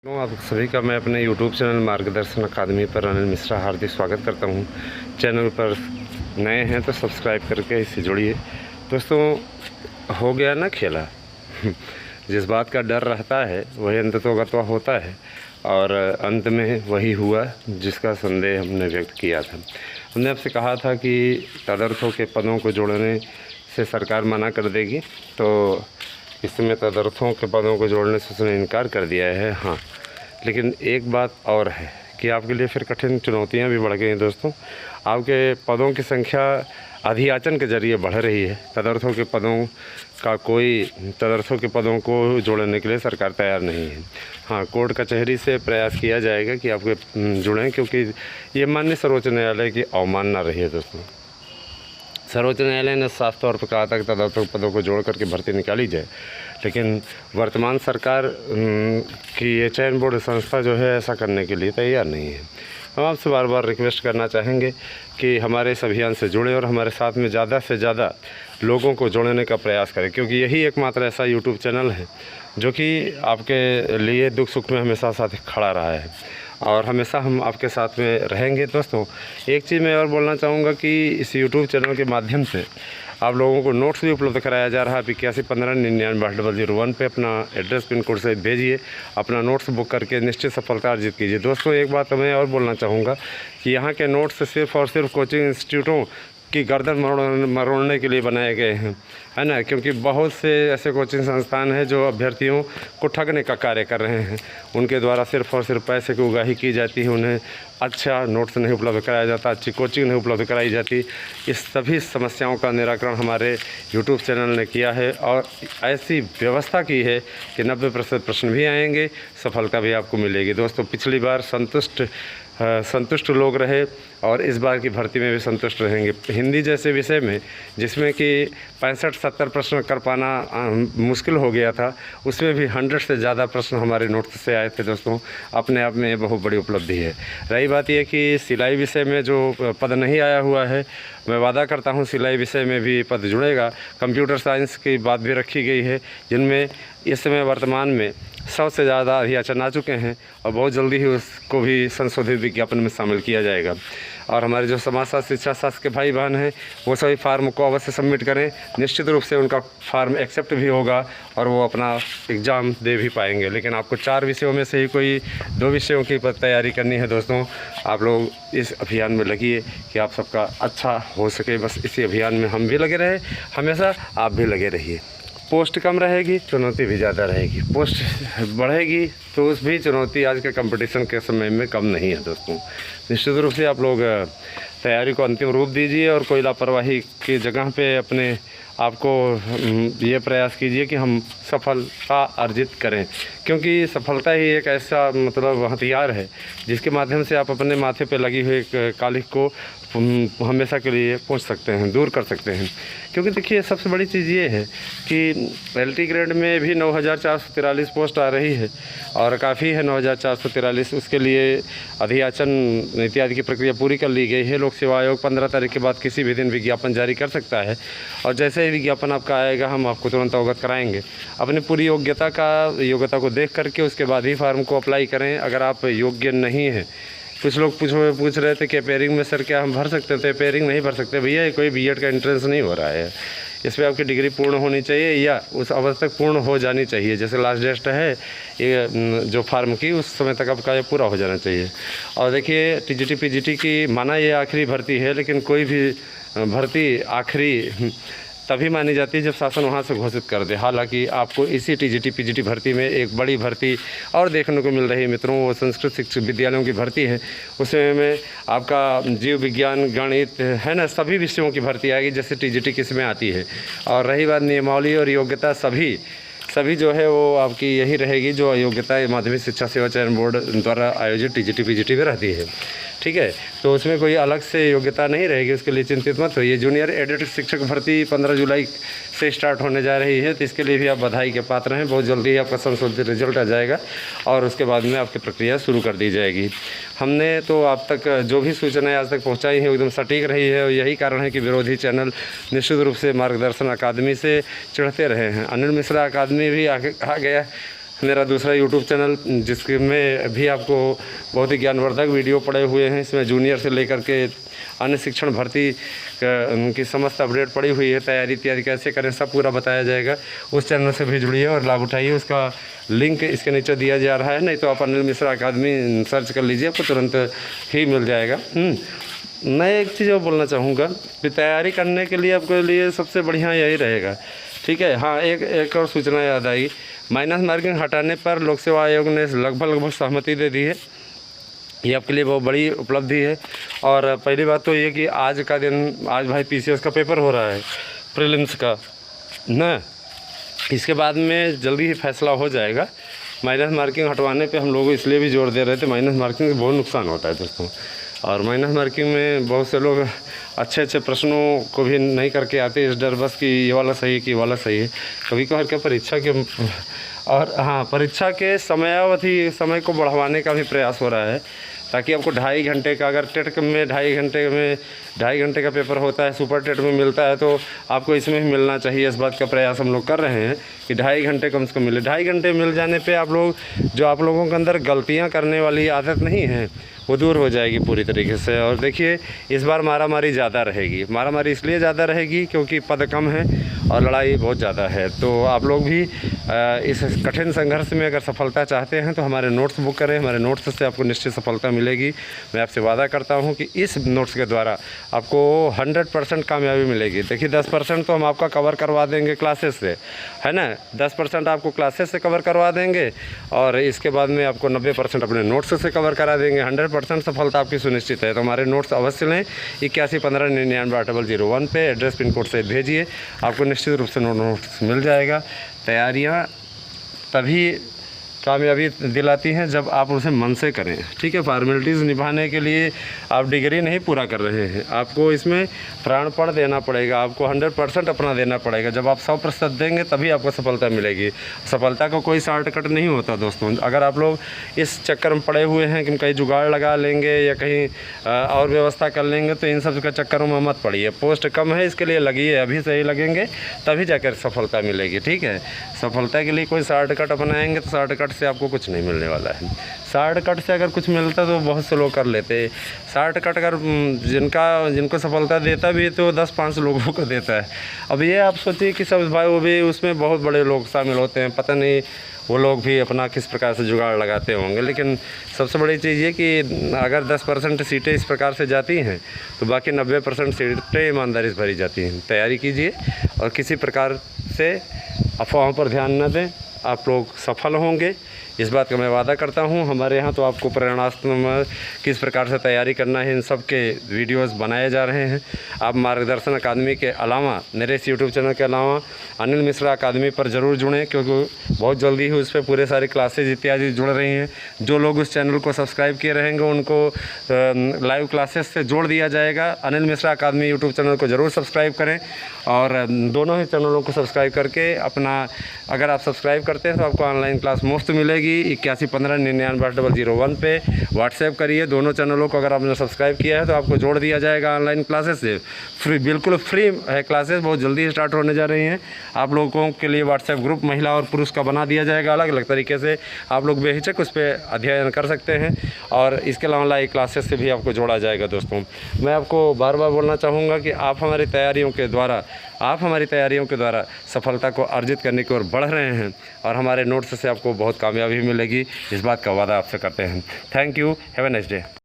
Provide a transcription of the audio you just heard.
आप सभी का मैं अपने YouTube चैनल मार्गदर्शन अकादमी पर अनिल मिश्रा हार्दिक स्वागत करता हूं। चैनल पर नए हैं तो सब्सक्राइब करके इससे जुड़िए। दोस्तों, हो गया ना खेला जिस बात का डर रहता है वही अंततोगत्वा होता है और अंत में वही हुआ जिसका संदेह हमने व्यक्त किया था। हमने आपसे कहा था कि तदर्थों के पदों को जोड़ने से सरकार मना कर देगी, तो इस समय तदर्थों के पदों को जोड़ने से उसने इनकार कर दिया है। हाँ, लेकिन एक बात और है कि आपके लिए फिर कठिन चुनौतियां भी बढ़ गई हैं। दोस्तों, आपके पदों की संख्या अधियाचन के ज़रिए बढ़ रही है। तदर्थों के पदों को जोड़ने के लिए सरकार तैयार नहीं है। हाँ, कोर्ट कचहरी से प्रयास किया जाएगा कि आपके जुड़ें, क्योंकि ये माननीय सर्वोच्च न्यायालय की अवमानना रही है। दोस्तों, सर्वोच्च न्यायालय ने साफ तौर पर कहा था कि तदर्थों पदों को जोड़ करके भर्ती निकाली जाए, लेकिन वर्तमान सरकार की ये चयन बोर्ड संस्था जो है ऐसा करने के लिए तैयार नहीं है। हम आपसे बार बार रिक्वेस्ट करना चाहेंगे कि हमारे इस अभियान से जुड़ें और हमारे साथ में ज़्यादा से ज़्यादा लोगों को जोड़ने का प्रयास करें, क्योंकि यही एकमात्र ऐसा यूट्यूब चैनल है जो कि आपके लिए दुख सुख में हमेशा साथ खड़ा रहा है और हमेशा हम आपके साथ में रहेंगे। दोस्तों, एक चीज़ मैं और बोलना चाहूँगा कि इस यूट्यूब चैनल के माध्यम से आप लोगों को नोट्स भी उपलब्ध कराया जा रहा है। 8115998001 पे अपना एड्रेस पिन कोड से भेजिए, अपना नोट्स बुक करके निश्चित सफलता अर्जित कीजिए। दोस्तों, एक बात मैं और बोलना चाहूँगा कि यहाँ के नोट्स सिर्फ़ और सिर्फ कोचिंग इंस्टीट्यूटों की गर्दन मरोड़ने के लिए बनाए गए हैं, है ना, क्योंकि बहुत से ऐसे कोचिंग संस्थान हैं जो अभ्यर्थियों को ठगने का कार्य कर रहे हैं। उनके द्वारा सिर्फ़ और सिर्फ पैसे की उगाही की जाती है, उन्हें अच्छा नोट्स नहीं उपलब्ध कराया जाता, अच्छी कोचिंग नहीं उपलब्ध कराई जाती। इस सभी समस्याओं का निराकरण हमारे यूट्यूब चैनल ने किया है और ऐसी व्यवस्था की है कि 90% प्रश्न भी आएंगे, सफलता भी आपको मिलेगी। दोस्तों, पिछली बार संतुष्ट लोग रहे और इस बार की भर्ती में भी संतुष्ट रहेंगे। हिंदी जैसे विषय में जिसमें कि 65-70 प्रश्न कर पाना मुश्किल हो गया था, उसमें भी 100 से ज़्यादा प्रश्न हमारे नोट्स से आए थे। दोस्तों, अपने आप में ये बहुत बड़ी उपलब्धि है। रही बात यह कि सिलाई विषय में जो पद नहीं आया हुआ है, मैं वादा करता हूँ सिलाई विषय में भी पद जुड़ेगा। कंप्यूटर साइंस की बात भी रखी गई है, जिनमें इस समय वर्तमान में 100 से ज़्यादा अधियाचन आ चुके हैं और बहुत जल्दी ही उसको भी संशोधित विज्ञापन में शामिल किया जाएगा। और हमारे जो समाजशास्त्र शिक्षा शास्त्र के भाई बहन हैं वो सभी फार्म को अवश्य सबमिट करें। निश्चित रूप से उनका फार्म एक्सेप्ट भी होगा और वो अपना एग्ज़ाम दे भी पाएंगे। लेकिन आपको 4 विषयों में से ही कोई 2 विषयों की तैयारी करनी है। दोस्तों, आप लोग इस अभियान में लगिए कि आप सबका अच्छा हो सके। बस इसी अभियान में हम भी लगे रहे, हमेशा आप भी लगे रहिए। पोस्ट कम रहेगी, चुनौती भी ज़्यादा रहेगी। पोस्ट बढ़ेगी तो उस भी चुनौती आज के कंपटीशन के समय में कम नहीं है। दोस्तों, निश्चित रूप से आप लोग तैयारी को अंतिम रूप दीजिए और कोई लापरवाही की जगह पे अपने आपको ये प्रयास कीजिए कि हम सफलता अर्जित करें, क्योंकि सफलता ही एक ऐसा हथियार है जिसके माध्यम से आप अपने माथे पे लगी हुई कालिख को हमेशा के लिए पहुंच सकते हैं, दूर कर सकते हैं। क्योंकि देखिए, सबसे बड़ी चीज़ ये है कि LT ग्रेड में भी 9443 पोस्ट आ रही है और काफ़ी है 9443। उसके लिए अधियाचन इत्यादि की प्रक्रिया पूरी कर ली गई है। लोक सेवा आयोग 15 तारीख के बाद किसी भी दिन विज्ञापन जारी कर सकता है और जैसे ही विज्ञापन आपका आएगा हम आपको तुरंत अवगत कराएंगे। अपनी पूरी योग्यता को देख करके उसके बाद ही फार्म को अप्लाई करें। अगर आप योग्य नहीं हैं, कुछ लोग पूछ रहे थे कि पेयरिंग में सर क्या हम भर सकते थे? पेयरिंग नहीं भर सकते भैया, कोई बीएड का एंट्रेंस नहीं हो रहा है। इस पर आपकी डिग्री पूर्ण होनी चाहिए या उस अवस्था तक पूर्ण हो जानी चाहिए। जैसे लास्ट डेट है ये जो फार्म की, उस समय तक आपका ये पूरा हो जाना चाहिए। और देखिए, TGT PGT की माना ये आखिरी भर्ती है, लेकिन कोई भी भर्ती आखिरी तभी मानी जाती है जब शासन वहाँ से घोषित कर दे। हालांकि आपको इसी TGT PGT भर्ती में एक बड़ी भर्ती और देखने को मिल रही है मित्रों, वो संस्कृत शिक्षक विद्यालयों की भर्ती है। उसमें आपका जीव विज्ञान, गणित, है ना, सभी विषयों की भर्ती आएगी जैसे TGT किसमें आती है। और रही बात नियमावली और योग्यता, सभी जो है वो आपकी यही रहेगी जो योग्यता माध्यमिक शिक्षा सेवा चयन बोर्ड द्वारा आयोजित TGT PGT में रहती है। ठीक है, तो उसमें कोई अलग से योग्यता नहीं रहेगी, उसके लिए चिंतित मत होइए। जूनियर एडेड शिक्षक भर्ती 15 जुलाई से स्टार्ट होने जा रही है, तो इसके लिए भी आप बधाई के पात्र हैं। बहुत जल्दी आपका संशोधित रिजल्ट आ जाएगा और उसके बाद में आपकी प्रक्रिया शुरू कर दी जाएगी। हमने तो आप तक जो भी सूचनाएं आज तक पहुंचाई हैं एकदम सटीक रही है और यही कारण है कि विरोधी चैनल निश्चित रूप से मार्गदर्शन अकादमी से चिढ़ते रहे हैं। अनिल मिश्रा अकादमी भी आ गया मेरा दूसरा यूट्यूब चैनल जिसमें भी आपको बहुत ही ज्ञानवर्धक वीडियो पड़े हुए हैं। इसमें जूनियर से लेकर के अन्य शिक्षण भर्ती उनकी समस्त अपडेट पड़ी हुई है, तैयारी इत्यादि कैसे करें सब पूरा बताया जाएगा। उस चैनल से भी जुड़िए और लाभ उठाइए। उसका लिंक इसके नीचे दिया जा रहा है, नहीं तो आप अनिल मिश्रा अकादमी सर्च कर लीजिए, आपको तुरंत ही मिल जाएगा। मैं एक चीज़ और बोलना चाहूँगा कि तैयारी करने के लिए आपके लिए सबसे बढ़िया यही रहेगा, ठीक है। हाँ, एक और सूचना याद आई, माइनस मार्किंग हटाने पर लोक सेवा आयोग ने लगभग सहमति दे दी है। ये आपके लिए बहुत बड़ी उपलब्धि है। और पहली बात तो ये कि आज का दिन, आज भाई PCS का पेपर हो रहा है, प्रीलिम्स का ना, इसके बाद में जल्दी ही फैसला हो जाएगा। माइनस मार्किंग हटवाने पे हम लोग इसलिए भी जोर दे रहे थे, माइनस मार्किंग से बहुत नुकसान होता है दोस्तों। और माइनस मार्किंग में बहुत से लोग अच्छे अच्छे प्रश्नों को भी नहीं करके आते, इस डर बस कि ये वाला सही है कि ये वाला सही है। कभी कभार क्या परीक्षा के और हाँ, परीक्षा के समय को बढ़वाने का भी प्रयास हो रहा है, ताकि आपको 2.5 घंटे का, अगर टेट में 2.5 घंटे का पेपर होता है, सुपर टेट में मिलता है, तो आपको इसमें भी मिलना चाहिए। इस बात का प्रयास हम लोग कर रहे हैं कि 2.5 घंटे कम से कम मिले। 2.5 घंटे मिल जाने पे आप लोगों के अंदर गलतियां करने वाली आदत नहीं है, वो दूर हो जाएगी पूरी तरीके से। और देखिए, इस बार मारामारी ज़्यादा रहेगी। मारामारी इसलिए ज़्यादा रहेगी क्योंकि पद कम है और लड़ाई बहुत ज़्यादा है। तो आप लोग भी इस कठिन संघर्ष में अगर सफलता चाहते हैं तो हमारे नोट्स बुक करें। हमारे नोट्स से आपको निश्चित सफलता मिलेगी। मैं आपसे वादा करता हूं कि इस नोट्स के द्वारा आपको 100% कामयाबी मिलेगी। देखिए, 10% तो हम आपका कवर करवा देंगे क्लासेस से, है ना। 10% आपको क्लासेस से कवर करवा देंगे और इसके बाद में आपको 90% अपने नोट्स से कवर करा देंगे। 100% सफलता आपकी सुनिश्चित है। तो हमारे नोट्स अवश्य लें। 8115998001 पे एड्रेस पिन कोड से भेजिए, आपको निश्चित रूप से नोट्स मिल जाएगा। तैयारियां तभी कामयाबी दिलाती हैं जब आप उसे मन से करें, ठीक है। फॉर्मेलिटीज़ निभाने के लिए आप डिग्री नहीं पूरा कर रहे हैं, आपको इसमें प्राणपण देना पड़ेगा, आपको 100% अपना देना पड़ेगा। जब आप 100% देंगे तभी आपको सफलता मिलेगी। सफलता का कोई शॉर्टकट नहीं होता दोस्तों। अगर आप लोग इस चक्कर में पड़े हुए हैं कि कहीं जुगाड़ लगा लेंगे या कहीं और व्यवस्था कर लेंगे, तो इन सब के चक्करों में मत पड़िए। पोस्ट कम है, इसके लिए लगिए, अभी सही लगेंगे तभी जाकर सफलता मिलेगी, ठीक है। सफलता के लिए कोई शॉर्टकट अपनाएंगे तो शॉर्टकट से आपको कुछ नहीं मिलने वाला है। शॉर्टकट से अगर कुछ मिलता तो बहुत से लोग कर लेते। शॉर्टकट अगर जिनको सफलता देता भी तो 10-5 लोगों को देता है। अब ये आप सोचिए कि सब भाई, वो भी उसमें बहुत बड़े लोग शामिल होते हैं, पता नहीं वो लोग भी अपना किस प्रकार से जुगाड़ लगाते होंगे। लेकिन सबसे बड़ी चीज़ ये कि अगर 10% सीटें इस प्रकार से जाती हैं तो बाकी 90% सीटें ईमानदारी से भरी जाती हैं। तैयारी कीजिए और किसी प्रकार से अफवाहों पर ध्यान न दें, आप लोग सफल होंगे, इस बात का मैं वादा करता हूं। हमारे यहाँ तो आपको प्रेरणास्त्र किस प्रकार से तैयारी करना है, इन सब के वीडियोस बनाए जा रहे हैं। आप मार्गदर्शन अकादमी के अलावा, मेरे इस यूट्यूब चैनल के अलावा अनिल मिश्रा अकादमी पर ज़रूर जुड़ें, क्योंकि बहुत जल्दी ही उस पर पूरे सारे क्लासेज इत्यादि जुड़ रही हैं। जो लोग उस चैनल को सब्सक्राइब किए रहेंगे उनको लाइव क्लासेस से जोड़ दिया जाएगा। अनिल मिश्रा अकादमी यूट्यूब चैनल को ज़रूर सब्सक्राइब करें और दोनों ही चैनलों को सब्सक्राइब करके अपना, अगर आप सब्सक्राइब करते हैं तो आपको ऑनलाइन क्लास मुफ्त मिलेगी। 8115998001 पे व्हाट्सएप करिए। दोनों चैनलों को अगर आपने सब्सक्राइब किया है तो आपको जोड़ दिया जाएगा ऑनलाइन क्लासेस से। फ्री, बिल्कुल फ्री है क्लासेस, बहुत जल्दी स्टार्ट होने जा रही हैं। आप लोगों के लिए व्हाट्सएप ग्रुप महिला और पुरुष का बना दिया जाएगा अलग अलग तरीके से। आप लोग बेहिचक उस पर अध्ययन कर सकते हैं और इसके अलावा लाइव क्लासेस से भी आपको जोड़ा जाएगा। दोस्तों, मैं आपको बार बार बोलना चाहूँगा कि आप हमारी तैयारियों के द्वारा सफलता को अर्जित करने की ओर बढ़ रहे हैं और हमारे नोट्स से आपको बहुत कामयाबी मिलेगी, इस बात का वादा आपसे करते हैं। Thank you, have a nice day.